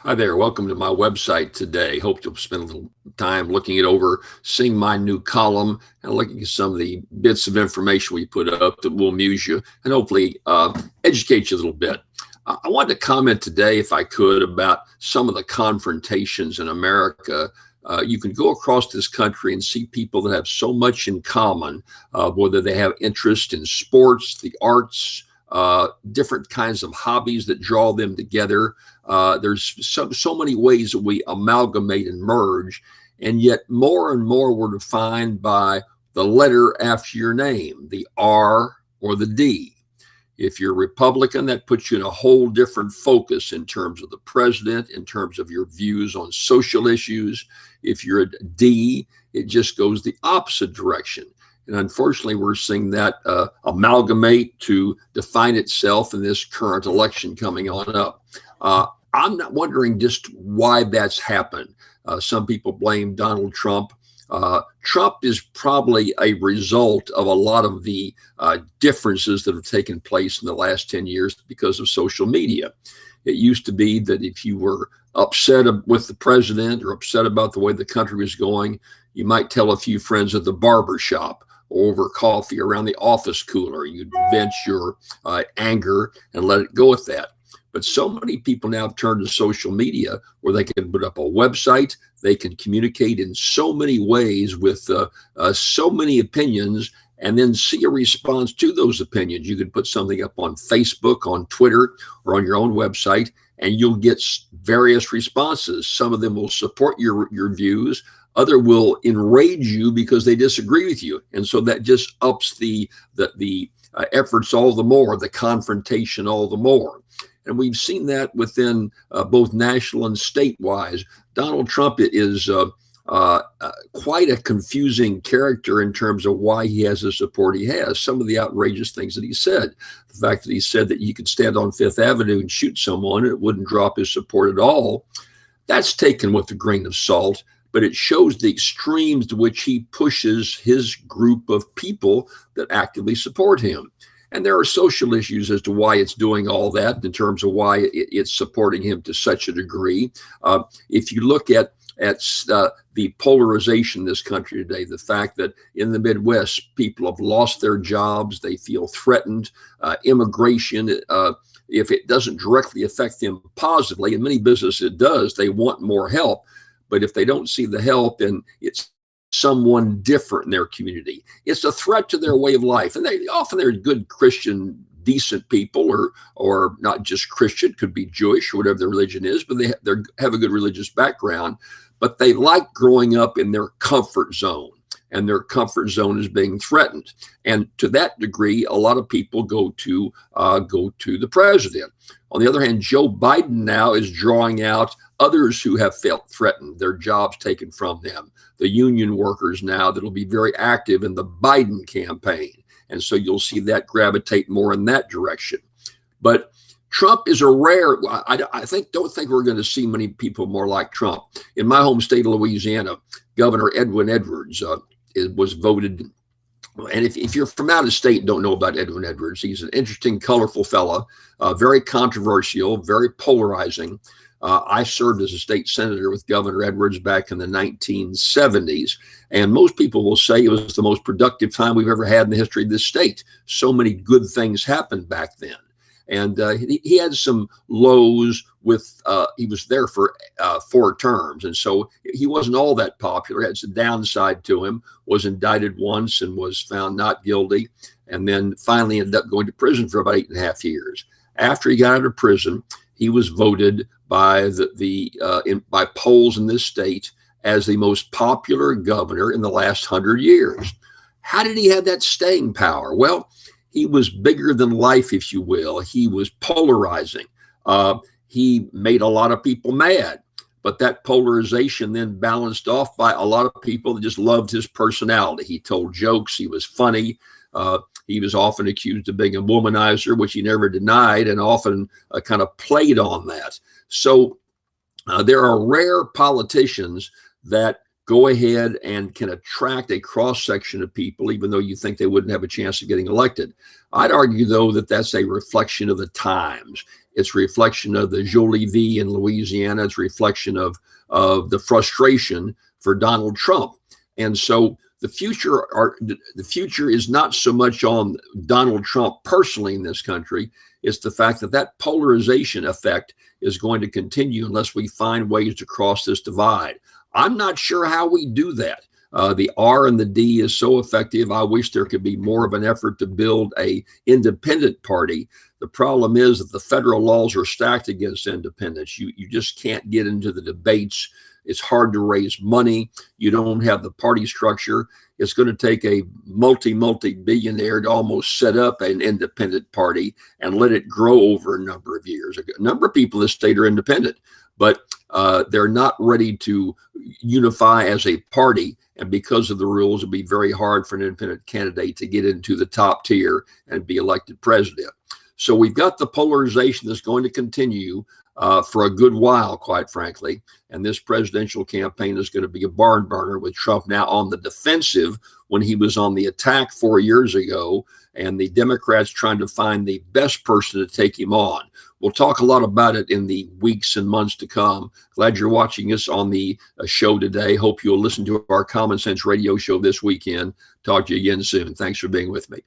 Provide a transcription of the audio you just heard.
Hi there. Welcome to my website today. Hope you'll spend a little time looking it over, seeing my new column, and looking at some of the bits of information we put up that will amuse you and hopefully educate you a little bit. I wanted to comment today, if I could, about some of the confrontations in America. You can go across this country and see people that have so much in common, whether they have interest in sports, the arts, different kinds of hobbies that draw them together. There's so many ways that we amalgamate and merge, and yet more and more we're defined by the letter after your name, the R or the D. If you're Republican, that puts you in a whole different focus in terms of the president, in terms of your views on social issues. If you're a D, it just goes the opposite direction. And unfortunately, we're seeing that amalgamate to define itself in this current election coming on up. I'm not wondering just why that's happened. Some people blame Donald Trump. Trump is probably a result of a lot of the differences that have taken place in the last 10 years because of social media. It used to be that if you were upset with the president or upset about the way the country was going, you might tell a few friends at the barber shop or over coffee around the office cooler. You'd vent your anger and let it go at that. But so many people now have turned to social media where they can put up a website, they can communicate in so many ways with so many opinions, and then see a response to those opinions. You can put something up on Facebook, on Twitter, or on your own website, and you'll get various responses. Some of them will support your views. Other will enrage you because they disagree with you. And so that just ups the efforts all the more, the confrontation all the more. And we've seen that within both national and statewide. Donald Trump is quite a confusing character in terms of why he has the support he has. Some of the outrageous things that he said, the fact that he said that you could stand on Fifth Avenue and shoot someone and it wouldn't drop his support at all, that's taken with a grain of salt. But it shows the extremes to which he pushes his group of people that actively support him. And there are social issues as to why it's doing all that in terms of why it's supporting him to such a degree. If you look at the polarization in this country today, the fact that in the Midwest, people have lost their jobs, they feel threatened, immigration, if it doesn't directly affect them positively, in many businesses it does, they want more help. But if they don't see the help and it's someone different in their community, it's a threat to their way of life. And they're good Christian, decent people, or not just Christian, could be Jewish or whatever their religion is, but they have a good religious background. But they like growing up in their comfort zone, and their comfort zone is being threatened. And to that degree, a lot of people go to the president. On the other hand, Joe Biden now is drawing out others who have felt threatened, their jobs taken from them, the union workers now that will be very active in the Biden campaign. And so you'll see that gravitate more in that direction. But Trump is a rare, don't think we're going to see many people more like Trump. In my home state of Louisiana, Governor Edwin Edwards was voted. And if you're from out of state and don't know about Edwin Edwards, he's an interesting, colorful fella, very controversial, very polarizing. I served as a state senator with Governor Edwards back in the 1970s. And most people will say it was the most productive time we've ever had in the history of this state. So many good things happened back then. And he had some lows with, he was there for 4 terms. And so he wasn't all that popular, had some downside to him, was indicted once and was found not guilty. And then finally ended up going to prison for about 8.5 years. After he got out of prison, he was voted by by polls in this state as the most popular governor in the last 100 years. How did he have that staying power? Well, he was bigger than life, if you will. He was polarizing. He made a lot of people mad, but that polarization then balanced off by a lot of people that just loved his personality. He told jokes. He was funny. He was often accused of being a womanizer, which he never denied, and often kind of played on that. So there are rare politicians that go ahead and can attract a cross-section of people, even though you think they wouldn't have a chance of getting elected. I'd argue, though, that that's a reflection of the times. It's a reflection of the Jolie V in Louisiana. It's a reflection of the frustration for Donald Trump. And so the future is not so much on Donald Trump personally in this country. It's the fact that that polarization effect is going to continue unless we find ways to cross this divide. I'm not sure how we do that. The R and the D is so effective. I wish there could be more of an effort to build a independent party. The problem is that the federal laws are stacked against independents. You just can't get into the debates. It's hard to raise money. You don't have the party structure. It's going to take a multi-billionaire to almost set up an independent party and let it grow over a number of years. A number of people in this state are independent, but they're not ready to unify as a party. And because of the rules, it'd be very hard for an independent candidate to get into the top tier and be elected president. So we've got the polarization that's going to continue for a good while, quite frankly. And this presidential campaign is going to be a barn burner, with Trump now on the defensive when he was on the attack 4 years ago, and the Democrats trying to find the best person to take him on. We'll talk a lot about it in the weeks and months to come. Glad you're watching us on the show today. Hope you'll listen to our Common Sense radio show this weekend. Talk to you again soon. Thanks for being with me.